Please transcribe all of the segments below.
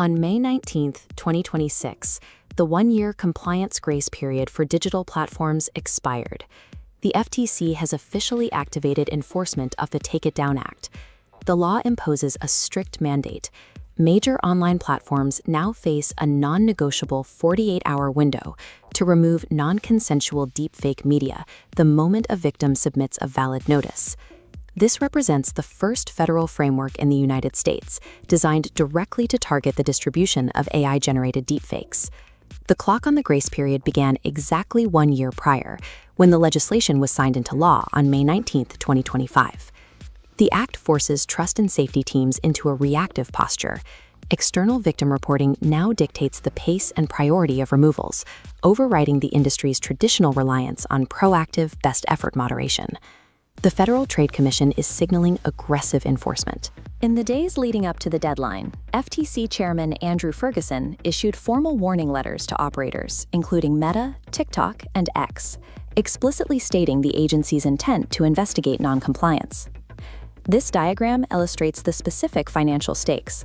On May 19, 2026, the one-year compliance grace period for digital platforms expired. The FTC has officially activated enforcement of the Takedown Act. The law imposes a strict mandate. Major online platforms now face a non-negotiable 48-hour window to remove non-consensual deepfake media the moment a victim submits a valid notice. This represents the first federal framework in the United States designed directly to target the distribution of AI-generated deepfakes. The clock on the grace period began exactly 1 year prior, when the legislation was signed into law on May 19, 2025. The act forces trust and safety teams into a reactive posture. External victim reporting now dictates the pace and priority of removals, overriding the industry's traditional reliance on proactive, best-effort moderation. The Federal Trade Commission is signaling aggressive enforcement. In the days leading up to the deadline, FTC Chairman Andrew Ferguson issued formal warning letters to operators, including Meta, TikTok, and X, explicitly stating the agency's intent to investigate noncompliance. This diagram illustrates the specific financial stakes.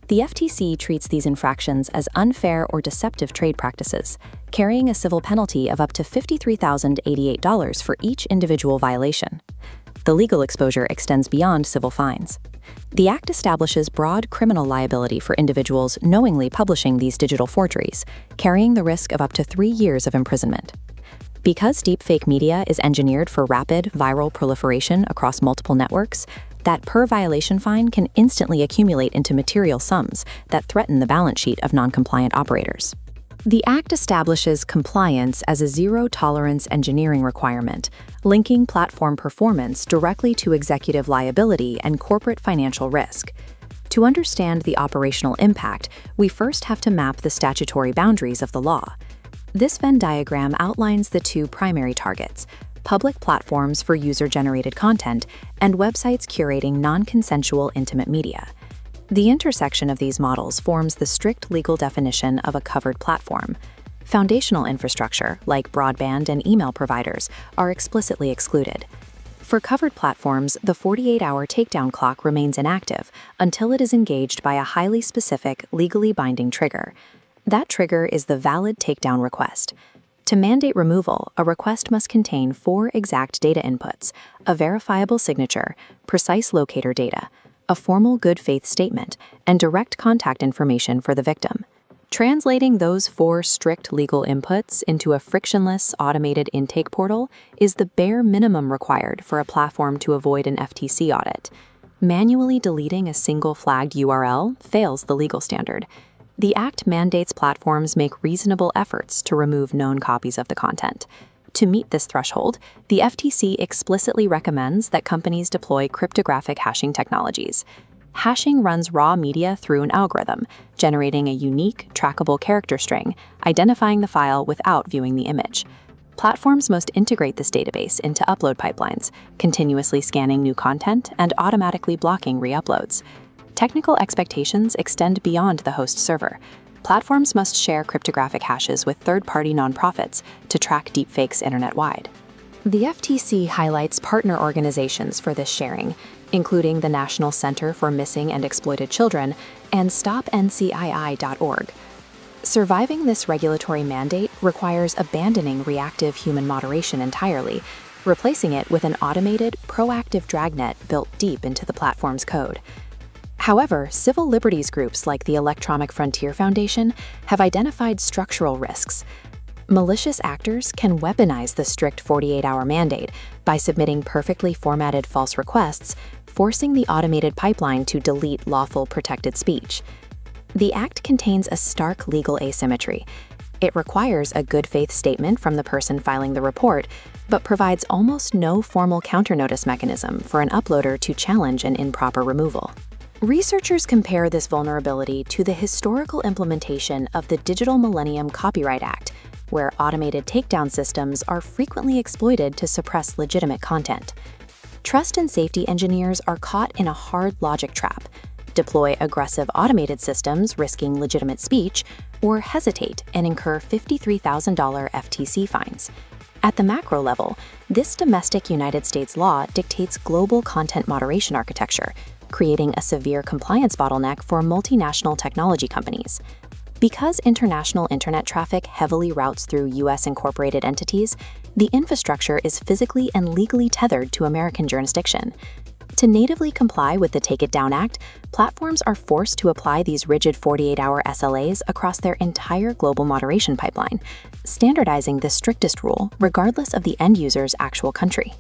The FTC treats these infractions as unfair or deceptive trade practices, carrying a civil penalty of up to $53,088 for each individual violation. The legal exposure extends beyond civil fines. The Act establishes broad criminal liability for individuals knowingly publishing these digital forgeries, carrying the risk of up to 3 years of imprisonment. Because deepfake media is engineered for rapid, viral proliferation across multiple networks, that per-violation fine can instantly accumulate into material sums that threaten the balance sheet of non-compliant operators. The Act establishes compliance as a zero-tolerance engineering requirement, linking platform performance directly to executive liability and corporate financial risk. To understand the operational impact, we first have to map the statutory boundaries of the law. This Venn diagram outlines the two primary targets: public platforms for user-generated content and websites curating non-consensual intimate media. The intersection of these models forms the strict legal definition of a covered platform. Foundational infrastructure, like broadband and email providers, are explicitly excluded. For covered platforms, the 48-hour takedown clock remains inactive until it is engaged by a highly specific, legally binding trigger. That trigger is the valid takedown request. To mandate removal, a request must contain 4 exact data inputs: a verifiable signature, precise locator data, a formal good faith statement, and direct contact information for the victim. Translating those 4 strict legal inputs into a frictionless, automated intake portal is the bare minimum required for a platform to avoid an FTC audit. Manually deleting a single flagged URL fails the legal standard. The Act mandates platforms make reasonable efforts to remove known copies of the content. To meet this threshold, the FTC explicitly recommends that companies deploy cryptographic hashing technologies. Hashing runs raw media through an algorithm, generating a unique, trackable character string, identifying the file without viewing the image. Platforms must integrate this database into upload pipelines, continuously scanning new content and automatically blocking re-uploads. Technical expectations extend beyond the host server. Platforms must share cryptographic hashes with third-party nonprofits to track deepfakes internet-wide. The FTC highlights partner organizations for this sharing, including the National Center for Missing and Exploited Children and StopNCII.org. Surviving this regulatory mandate requires abandoning reactive human moderation entirely, replacing it with an automated, proactive dragnet built deep into the platform's code. However, civil liberties groups like the Electronic Frontier Foundation have identified structural risks. Malicious actors can weaponize the strict 48-hour mandate by submitting perfectly formatted false requests, forcing the automated pipeline to delete lawful protected speech. The Act contains a stark legal asymmetry. It requires a good faith statement from the person filing the report, but provides almost no formal counter-notice mechanism for an uploader to challenge an improper removal. Researchers compare this vulnerability to the historical implementation of the Digital Millennium Copyright Act, where automated takedown systems are frequently exploited to suppress legitimate content. Trust and safety engineers are caught in a hard logic trap: deploy aggressive automated systems risking legitimate speech, or hesitate and incur $53,000 FTC fines. At the macro level, this domestic United States law dictates global content moderation architecture, creating a severe compliance bottleneck for multinational technology companies. Because international internet traffic heavily routes through U.S. incorporated entities, the infrastructure is physically and legally tethered to American jurisdiction. To natively comply with the Takedown Act, platforms are forced to apply these rigid 48-hour SLAs across their entire global moderation pipeline, standardizing the strictest rule regardless of the end user's actual country.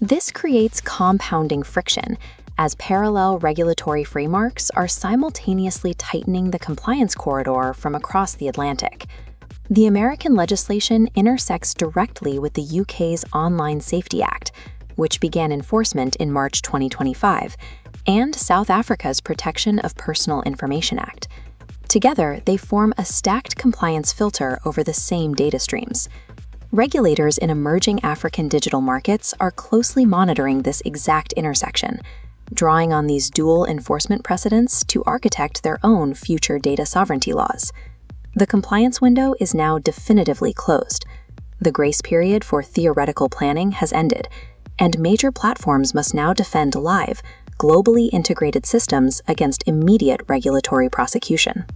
This creates compounding friction, as parallel regulatory frameworks are simultaneously tightening the compliance corridor from across the Atlantic. The American legislation intersects directly with the UK's Online Safety Act, which began enforcement in March 2025, and South Africa's Protection of Personal Information Act. Together, they form a stacked compliance filter over the same data streams. Regulators in emerging African digital markets are closely monitoring this exact intersection, drawing on these dual enforcement precedents to architect their own future data sovereignty laws. The compliance window is now definitively closed. The grace period for theoretical planning has ended, and major platforms must now defend live, globally integrated systems against immediate regulatory prosecution.